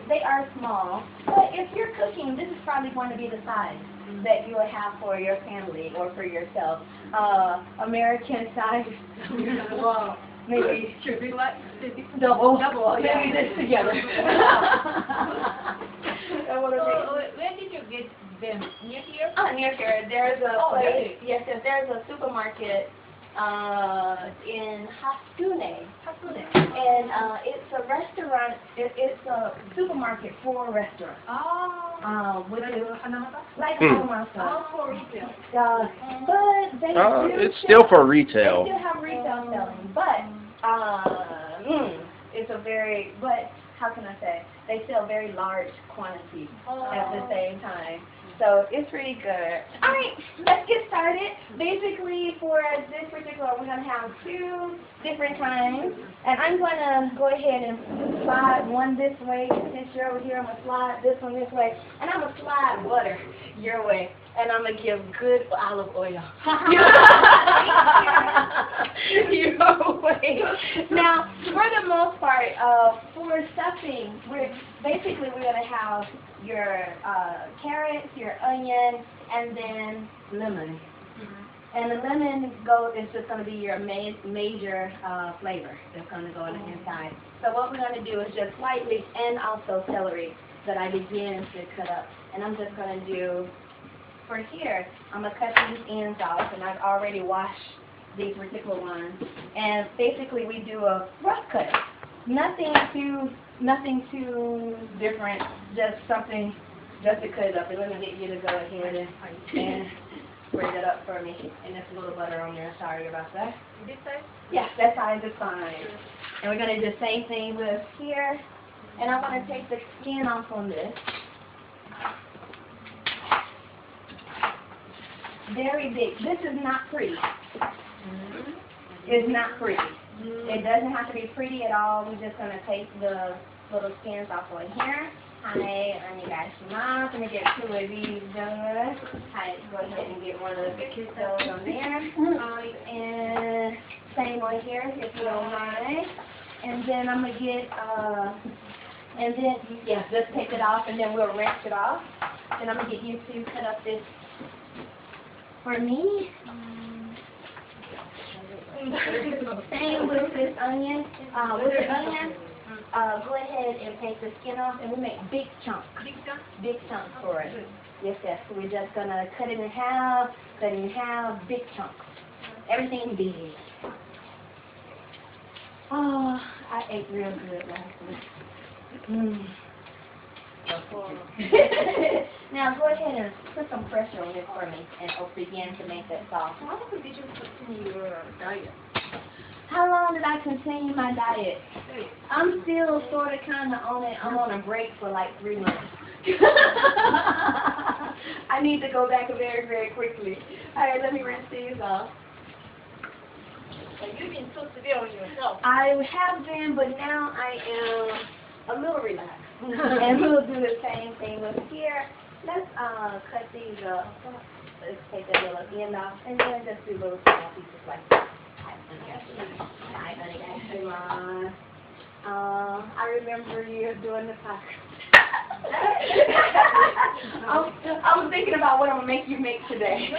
they are small, but if you're cooking, this is probably going to be the size that you will have for your family or for yourself. American size, well, maybe Should be like double, yeah. maybe this together. Where did you get them? Near here? Near here, there's a Oh, place, really? yes, there's a supermarket in Hatsune. And it's a restaurant, it's a supermarket for a restaurant. Oh. Which Like is Hanamata? like Hmm. Hanamasa. Oh, for retail. But they do It's still for They retail. still have retail selling, but it's a very, but how can I say? They sell very large quantities at the same time. So it's pretty good. All right, let's get started. Basically, for this particular, we're going to have 2 different kinds. And I'm going to go ahead and slide one this way. Since you're over here, I'm going to slide this one this way. And I'm going to slide butter your way. And I'm going to give good olive oil your way. Now, for the most part, for stuffing, we're going to have your carrots, your onion, and then lemon. And the lemon is just going to be your major flavor that's going to go on the inside. So what we're going to do is just slightly, and also celery that I begin to cut up. And I'm just going to do, for here, I'm going to cut these ends off, and I've already washed these particular ones. And basically we do a rough cut. Nothing too different, just something just to cut it up. And let me get you to go ahead and spread it up for me. And there's a little butter on there. Sorry about that. This side? Yes, that size is fine. And we're going to do the same thing with here. And I'm going to take the skin off on this. Very big. This is not pretty. It's not pretty. It doesn't have to be pretty at all. We're just going to take the little skins off on here. Hi, onegaishimasu. Let me get 2 of these done. Hi, go ahead and get one of the those on there. And same on here, if you don't mind. And then I'm going to get, and then, yeah, just take it off, and then we'll rinse it off. And I'm going to get you to cut up this for me. Same with this onion. Go ahead and take the skin off, and we make big chunks. Big chunks for it. Yes, yes. So we're just gonna cut it in half, big chunks. Everything big. Oh, I ate real good last week. Now go ahead and put some pressure on it for me and begin to make that sauce. How long did you continue your diet? How long did I continue my diet? I'm still sort of kind of on it. I'm on a break for like 3 months. I need to go back very, very quickly. All right, let me rinse these off. You've been so severe on yourself. I have been, but now I am a little relaxed. And we'll do the same thing with here. Let's cut these up. Let's take that little end off, and then just do little small pieces like that. Hi, honey. I remember you doing the podcast. I was thinking about what I'm going to make you make today.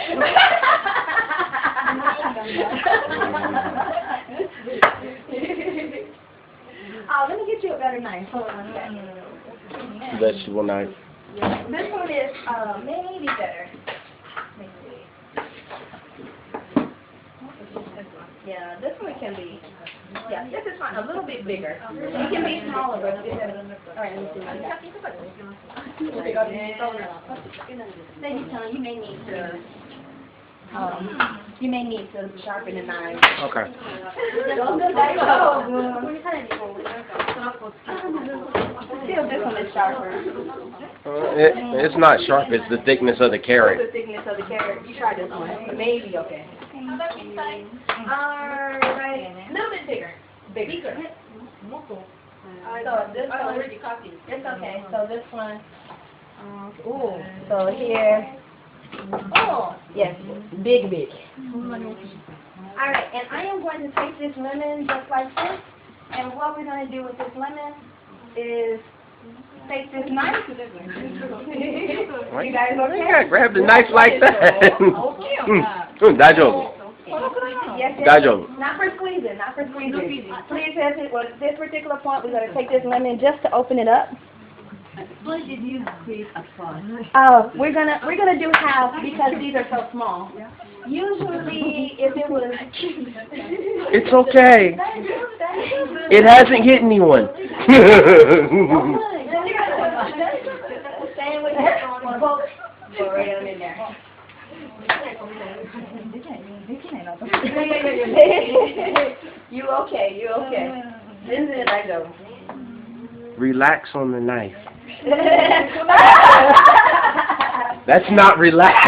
Let me get you a better knife. Hold on a second. Vegetable knife. Yeah. This one is maybe better. Yeah, this one can be. Yeah, this is fine. A little bit bigger. It can be smaller, but it's better. All right, let me see. Maybe you may need to. You may need to sharpen the knife. Okay. Still, this one is sharper. It's not sharp. It's the thickness of the carrot. The thickness of the carrot. You try this one. Maybe okay. How about inside? Alright. A little bit bigger. Bigger. So this I one. already copied. It's okay. So this one. Ooh. So here. Oh. Yes. Big. Alright. And I am going to take this lemon just like this. And what we're going to do with this lemon is take this knife. Why You guys you okay? gotta grab the knife like that? Daijoubu. Yes, yes. Daijoubu. Not for squeezing, not for squeezing. Please, at this particular point, we're going to take this lemon just to open it up. Why did you create a fuss? We're gonna do half because these are so small. Usually, if it was, It's okay. It hasn't hit anyone. Same with this one. Go right on in there. You okay? You okay? This is it. I go. Relax on the knife. That's not relaxed.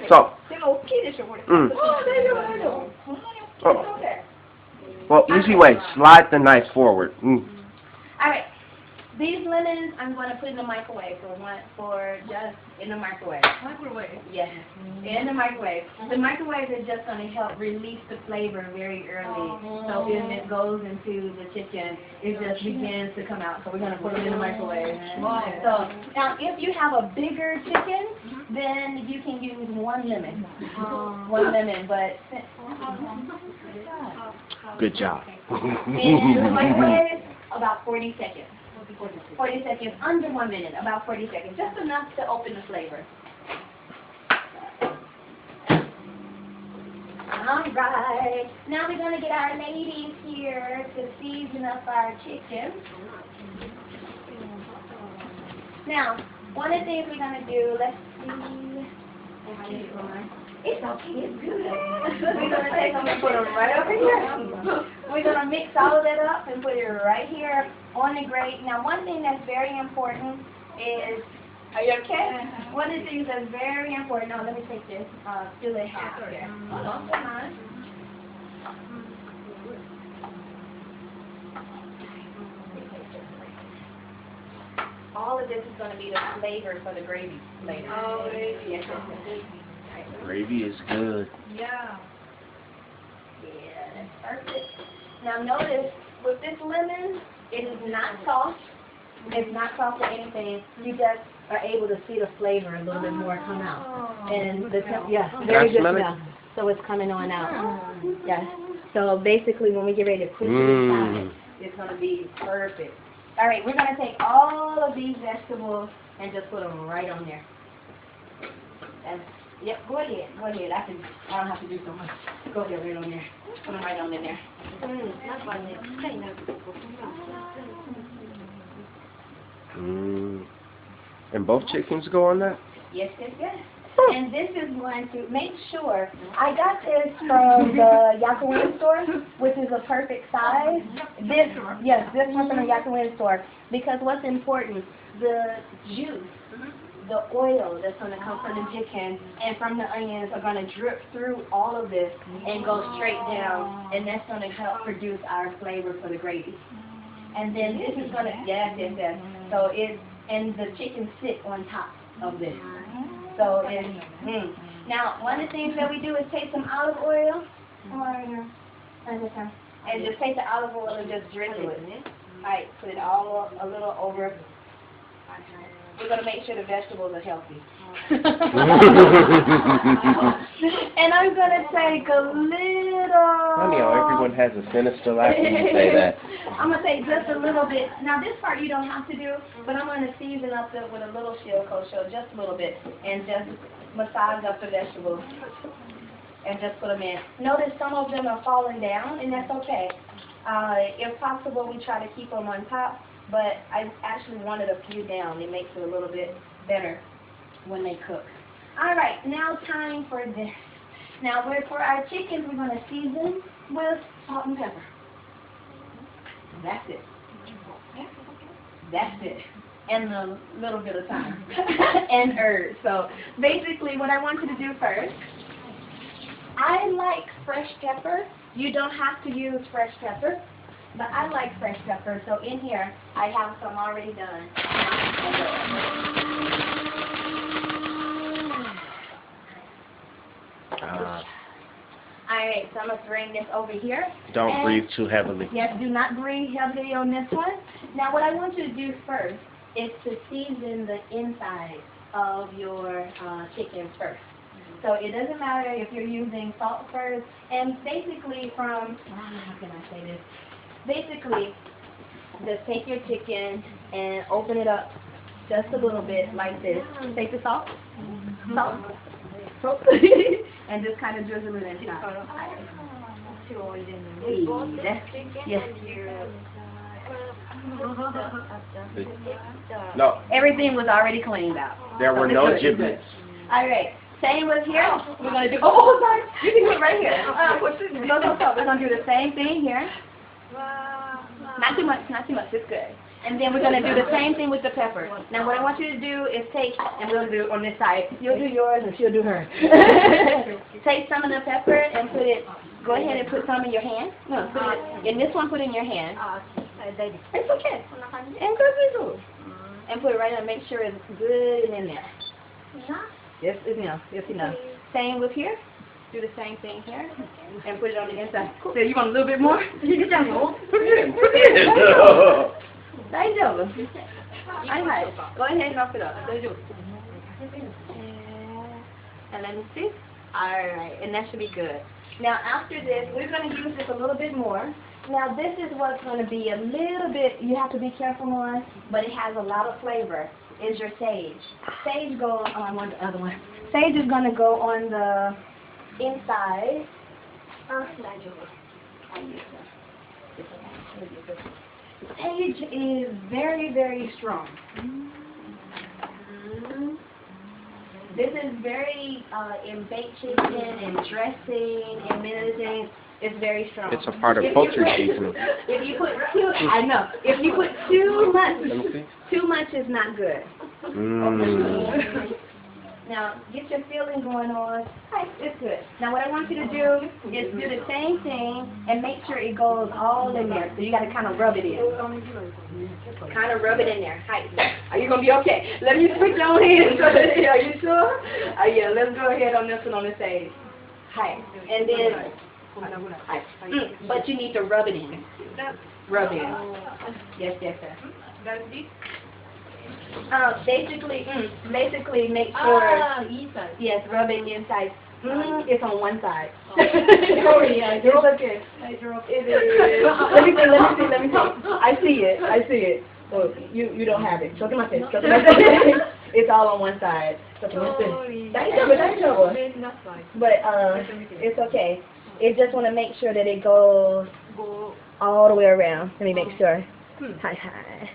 So. Oh. Well, easy way. Slide the knife forward. All right. These lemons, I'm going to put in the microwave for just in the microwave. Microwave. Yes, in the microwave. The microwave is just going to help release the flavor very early. So when it goes into the chicken, it just begins to come out. So we're going to put it in the microwave. So now, if you have a bigger chicken, then you can use one lemon. One lemon, but Good job. in the microwave, about 40 seconds. 40 seconds, under 1 minute, about 40 seconds, just enough to open the flavor. All right, now we're going to get our ladies here to season up our chicken. Now, one of the things we're going to do, let's see. It's okay, it's good. We're going to take them and put them right over here. We're going to mix all of that up and put it right here on the grate. Now, one thing that's very important is, are you okay? One of the things that's very important, now let me take this, do the half here. Hold on, come on. All of this is going to be the flavor for the gravy later. Oh, yes. Gravy is good. Yeah. Yeah, that's perfect. Now notice, with this lemon, it is not soft. It's not soft or anything. You just are able to see the flavor a little bit more come out. And the very good smell. So it's coming on out. Yes. So basically, when we get ready to put it inside, it's going to be perfect. All right, we're going to take all of these vegetables and just put them right on there. Yep, go ahead. Go ahead. I don't have to do so much. Go ahead, right on there. Put them right on in there. And both chickens go on that? Yes, yes, yes. And this is going to make sure, I got this from the Yakawin store, which is a perfect size. This one from the Yakawin store. Because what's important, the juice, the oil that's going to come from the chicken and from the onions are going to drip through all of this and go straight down. And that's going to help produce our flavor for the gravy. And then this is going to, yes. So and the chicken sit on top of this. So now one of the things that we do is take some olive oil and just take the olive oil and just drizzle it. Alright, put it all a little over. We're going to make sure the vegetables are healthy. And I'm going to take a little... Funny how everyone has a sinister laugh when you say that. I'm going to take just a little bit. Now this part you don't have to do, but I'm going to season up with a little shield kosher, just a little bit, and just massage up the vegetables. And just put them in. Notice some of them are falling down, and that's okay. If possible, we try to keep them on top. But I actually wanted a few down. It makes it a little bit better when they cook. All right, now time for this. Now, for our chickens, we're going to season with salt and pepper. That's it. That's it. And a little bit of thyme. And herbs. So, basically, what I want you to do first, I like fresh pepper. You don't have to use fresh pepper. But I like fresh pepper, so in here I have some already done. Alright, so I'm going to bring this over here. Don't And- breathe too heavily. Yes, do not breathe heavily on this one. Now what I want you to do first is to season the inside of your chicken first. So it doesn't matter if you're using salt first, and basically how can I say this? Basically, just take your chicken and open it up just a little bit like this. Take the salt, and just kind of drizzle it inside. Yes. No, Everything was already cleaned out. there were no giblets. All right. Same with here. We're gonna do. Oh, sorry. You can do it right here. No. We're gonna do the same thing here. Not too much. Not too much. It's good. And then we're gonna do the same thing with the pepper. Now, what I want you to do is take, and we'll do on this side. You'll do yours, and she'll do hers. Take some of the pepper and put it. Go ahead and put some in your hand. No, put it in this one. Put it in your hand. It's okay. And go and put it right in. Make sure it's good and in there. Yes, it's enough. Yes, enough. Same with here. Do the same thing here. And put it on the inside. So you want a little bit more? Go ahead and knock it up. And let me see. Alright, and that should be good. Now after this, we're going to use this a little bit more. Now this is what's going to be a little bit, you have to be careful on, but it has a lot of flavor, is your sage. Sage goes, oh I want the other one. Sage is going to go on the inside. Sage is very, very strong. This is very, in baked chicken and dressing and many other things, it's very strong. It's a part of poultry seasoning. If you put too, I know, if you put too much is not good. Now, get your feeling going on. It's good. Now, what I want you to do is do the same thing and make sure it goes all in there. So you got to kind of rub it in. Kind of rub it in there. Hi. Are you going to be okay? Let me put your hands. Are you sure? Yeah, let's go ahead on this one on the stage. Hi. And then, but you need to rub it in. Rub it in. Yes, sir. Basically make sure, yes, rub it inside. It's on one side. Oh yeah, it's okay. It is. Let me see. I see it. Oh, you don't have it. Show my face. It's all on one side. That's trouble. But it's okay. It just want to make sure that it goes all the way around. Let me make sure. Hi. Hi.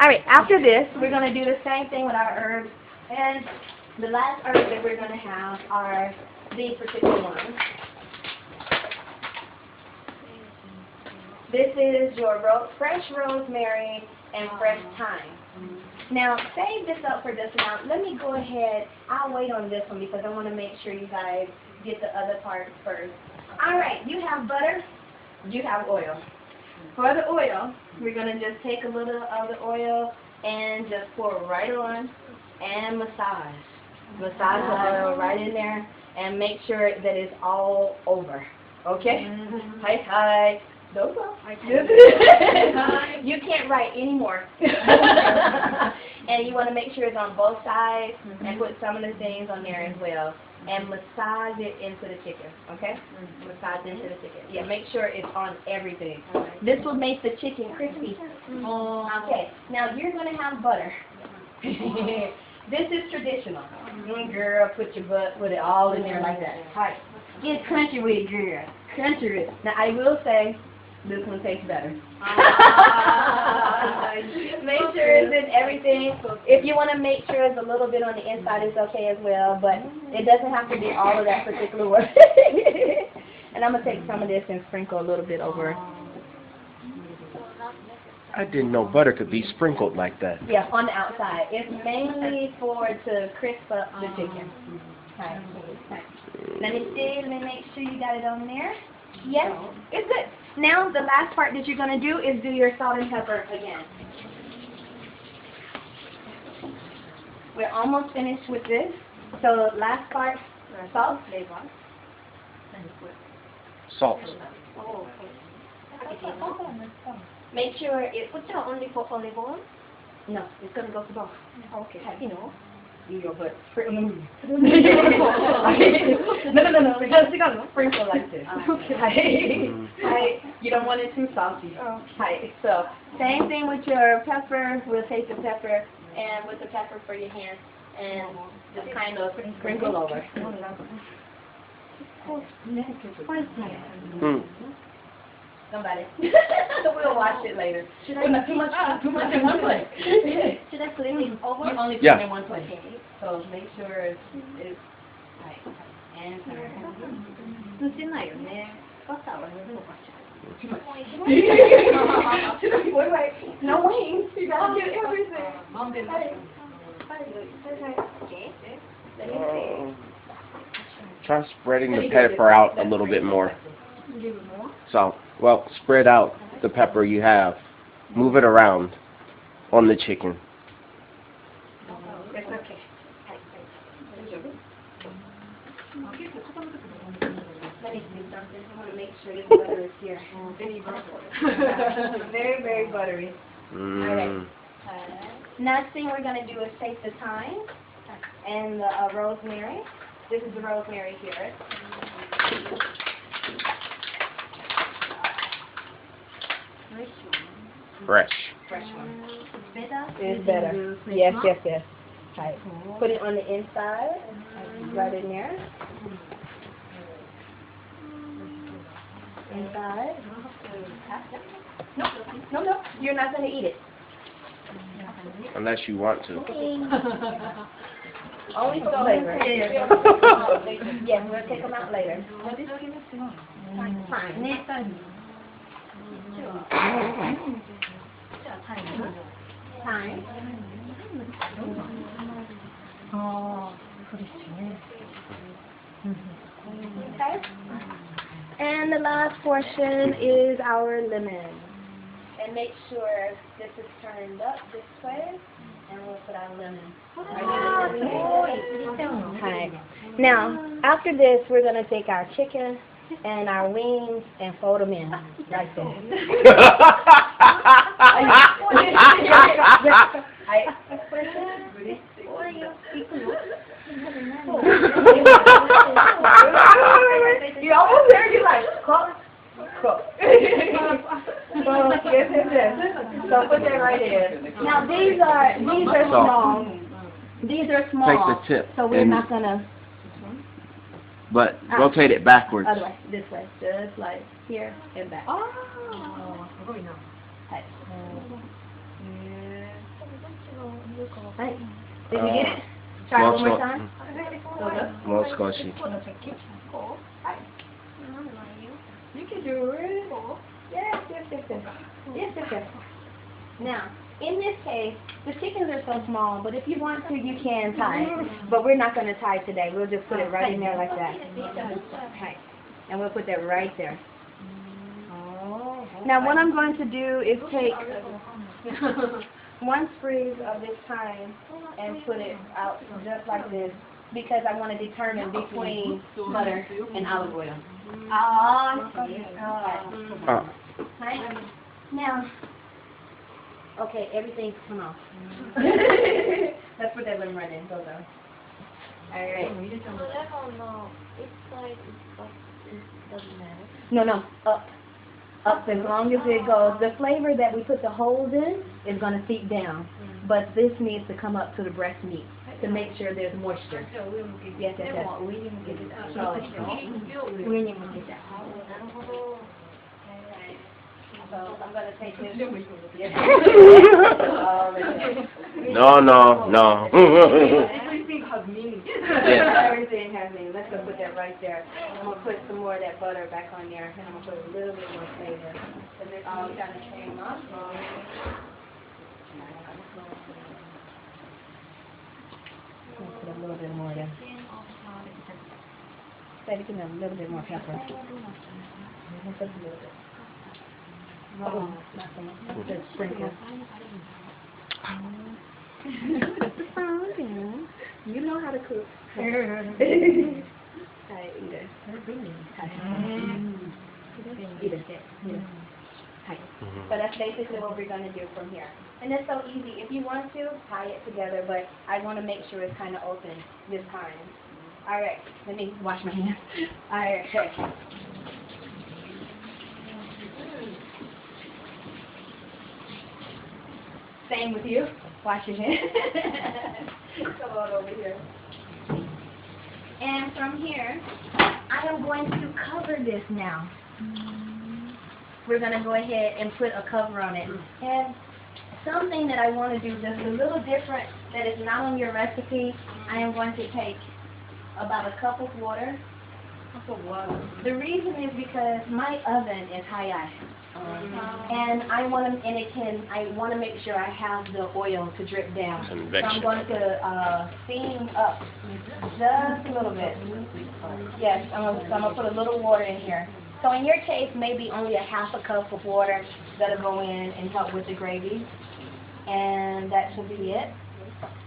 Alright, after this, we're going to do the same thing with our herbs. And the last herbs that we're going to have are these particular ones. This is your fresh rosemary and fresh thyme. Now, save this up for just now. Let me go ahead. I'll wait on this one because I want to make sure you guys get the other parts first. Alright, you have butter. You have oil. For the oil, we're going to just take a little of the oil and just pour it right on and massage. Massage the oil right in there and make sure that it's all over. Okay? Hi. Don't go. You can't write anymore. And you want to make sure it's on both sides and put some of the things on there as well. And massage it into the chicken, okay? Massage it into the chicken. Yeah, make sure it's on everything. This will make the chicken crispy. Okay, now you're going to have butter. This is traditional. Girl, put it all in there like that. Right. Get crunchy with it, girl. Crunchy with it. Now, I will say, this one tastes better. Make sure it's in everything. If you want to make sure it's a little bit on the inside, it's okay as well, but it doesn't have to be all of that particular one. And I'm going to take some of this and sprinkle a little bit over. I didn't know butter could be sprinkled like that. Yeah, on the outside. It's mainly to crisp up the chicken. Okay. Let me make sure you got it on there. Yes, it's good. Now, the last part that you're going to do is do your salt and pepper again. We're almost finished with this. So last part, salt. Salt. Oh, okay. Make sure it. Put down only for olive oil. No, it's gonna go to both. Okay. You know. Your butt. No. Sprinkle like this. Mm. Right. You don't want it too salty. Right. So. Same thing with your pepper. We'll take the pepper and with the pepper for your hand and just kind of sprinkle over. Mm. Somebody. We'll wash it later. Not too much in one place. Should I put it in over? You only put Yeah. it in one place. So make sure it's right. And turn. してないよね。バターは塗るのかしら。Wait. No wings. You gotta get everything. Try spreading the pepper out a little bit more. So, well, spread out the pepper you have. Move it around on the chicken. It's okay. Let me do something. I want to make sure this butter is here. Very, very buttery. Mm. Next thing we're going to do is take the thyme and the rosemary. This is the rosemary here. Fresh. Fresh one. Better? It's better. Yes. Right. Put it on the inside, right in there. Inside. No, you're not going to eat it. Unless you want to. Only for flavor. Yes, we'll take them out later. Fine. Thyme. Okay. And the last portion is our lemon. And make sure this is turned up this way, and we'll put our lemon. Right. Now, after this, we're going to take our chicken and our wings and fold them in like You almost there, you like, cook. Yes. So put that right there. Now these are small. These are small. Take the tip So we're and- not gonna. But rotate it backwards. Other way, this way, just like here and back. Right. Did you get it? Try it one more time. More squishy. You can do it. Yes. Now, in this case, the chickens are so small, but if you want to, you can tie it. But we're not going to tie it today. We'll just put it right in there like that. Okay. And we'll put that right there. Now, what I'm going to do is take one sprig of this thyme and put it out just like this, because I want to determine between butter and olive oil. Right? Now, okay, everything's come off. Let's put that lemon right in. Go. All right. No, up. Up as long as it goes. The flavor that we put the holes in is going to seep down, but this needs to come up to the breast meat to make sure there's moisture. Yes. So I'm going to take this. No. Everything has meaning. Yeah. Everything has meaning. Let's go put that right there. I'm going to put some more of that butter back on there, and I'm going to put a little bit more flavor. And this all kind of came up. Put a little bit more there. Say, give me a little bit more pepper. Just a little bit. Oh, not so much. Just sprinkle. You know how to cook. Hi, Ida. Hi. So that's basically what we're going to do from here. And it's so easy. If you want to, tie it together, but I want to make sure it's kind of open this time. All right. Let me wash my hands. All right. Same with you. Wash your hands. Come on over here. And from here, I am going to cover this now. We're going to go ahead and put a cover on it. And something that I want to do that's a little different that is not on your recipe, I am going to take about a cup of water. The reason is because my oven is high. And I want to, I want to make sure I have the oil to drip down. So I'm going to steam up just a little bit. Yes, I'm going to put a little water in here. So in your case, maybe only a half a cup of water that'll go in and help with the gravy. And that should be it.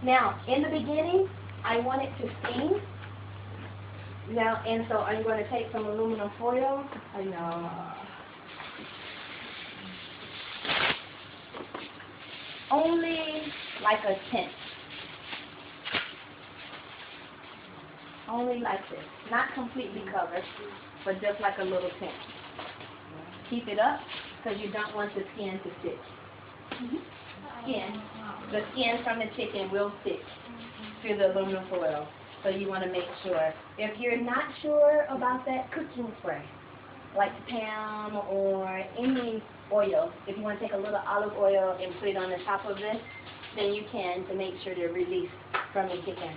Now, in the beginning, I want it to steam. Now, and so I'm going to take some aluminum foil. Only like a tenth. Only like this. Not completely covered, but just like a little tenth. Keep it up because you don't want the skin to stick. The skin from the chicken will stick to the aluminum foil. So you want to make sure. If you're not sure about that, cooking spray, like Pam or any oil, if you want to take a little olive oil and put it on the top of this, then you can to make sure they're released from the chicken.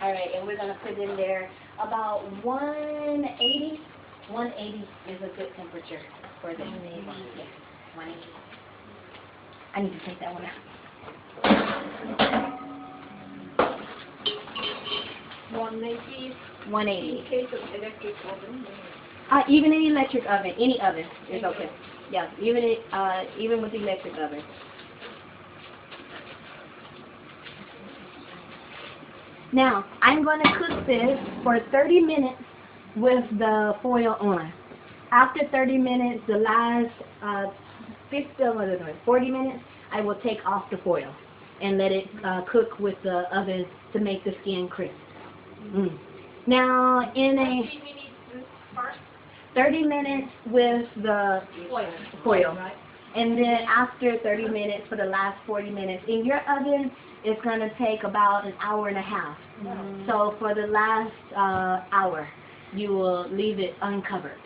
All right, and we're going to put in there about 180. 180 is a good temperature for this. Yes, 180. I need to take that one out. 180. 180. In case of electric oven. Even an electric oven, any oven is okay. Yeah, even with the electric oven. Now, I'm going to cook this for 30 minutes with the foil on. After 30 minutes, the last 40 minutes, I will take off the foil and let it cook with the oven to make the skin crisp. Now, in a 30 minutes with the foil. And then after 30 minutes for the last 40 minutes. In your oven, it's going to take about an hour and a half. So for the last hour, you will leave it uncovered.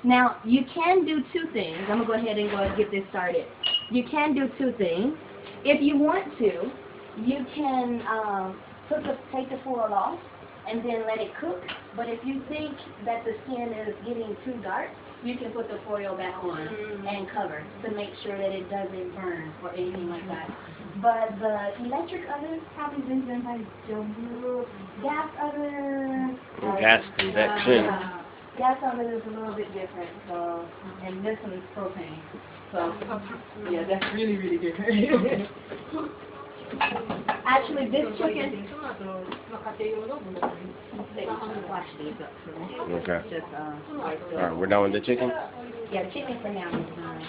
Now, you can do two things. I'm going to go ahead and get this started. You can do two things. If you want to, you can take the foil off and then let it cook. But if you think that the skin is getting too dark, you can put the foil back on and cover to make sure that it doesn't burn or anything like that. But the electric oven probably been done by Joe. Gas oven. Gas convection. Gas oven is a little bit different. So, and this one is propane. So, yeah, that's really, really different. Actually, this chicken. Wash these up for me. Okay. Just, All right, we're done with the chicken? yeah, chicken for now is done.